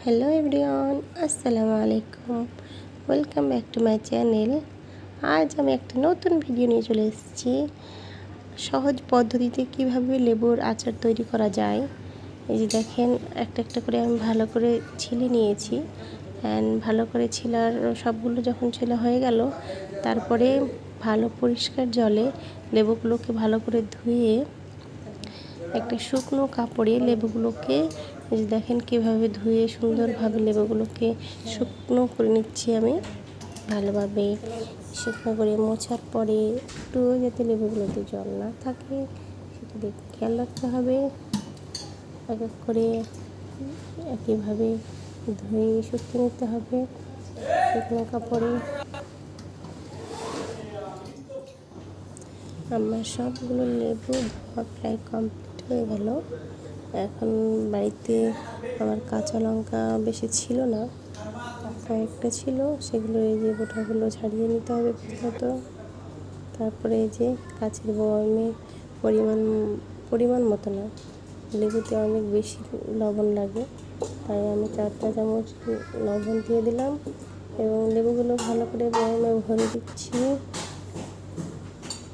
Hello everyone, আসসালামু আলাইকুম। Welcome back to my channel. আজ আমি একটা নতুন ভিডিও নিয়ে চলে এসেছি। সহজ পদ্ধতিতে কিভাবে লেবুর আচার তৈরি করা যায়। এই যে দেখেন, একটা একটা করে আমি ভালো করে ছিলে নিয়েছি। অ্যান্ড ভালো করে ছিলার সবগুলো যখন ছেলা হয়ে গেল, তারপরে ভালো পরিষ্কার জলে লেবুগুলোকে ভালো করে ধুয়ে একটা শুকনো কাপড়ে লেবুগুলোকে দেখেন কিভাবে ধুয়ে সুন্দরভাবে লেবুগুলোকে শুকনো করে নিচ্ছি আমি। ভালোভাবে শুকনো করে মোছার পরে একটু যাতে লেবুগুলোতে জল না থাকে সেটা দেখে খেয়াল রাখতে হবে। এক এক করে একইভাবে ধুয়ে শুকিয়ে নিতে হবে শুকনো কাপড়ে। আমার সবগুলো লেবু ধোয়া প্রায় কমপ্লিট হয়ে গেল। এখন বাড়িতে আমার কাঁচা লঙ্কা বেশি ছিল না, কয়েকটা ছিল, সেগুলো এই যে বোঁটাগুলো ছাড়িয়ে নিতে হবে প্রথমত। তারপরে এই যে কাঁচের বয়মে পরিমাণ মতো না, লেবুতে অনেক বেশি লবণ লাগে, তাই আমি 4টা চামচ লবণ দিয়ে দিলাম এবং লেবুগুলো ভালো করে বয়মে ভরে দিচ্ছি।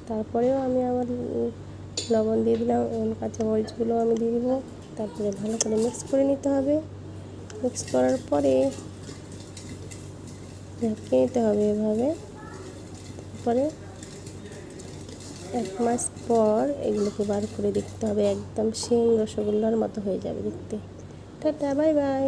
তারপরেও আমি আবার লবণ দিয়ে দিলাম এবং কাঁচা মরিচগুলো আমি দিয়ে দিব। তারপরে ভালো করে মিক্স করে নিতে হবে। মিক্স করার পরে ঢেকে নিতে হবে এভাবে। তারপরে 1 মাস পর এগুলোকে বার করে দেখতে হবে, একদম সেম রসগোল্লার মতো হয়ে যাবে দেখতে। Tata, bye bye.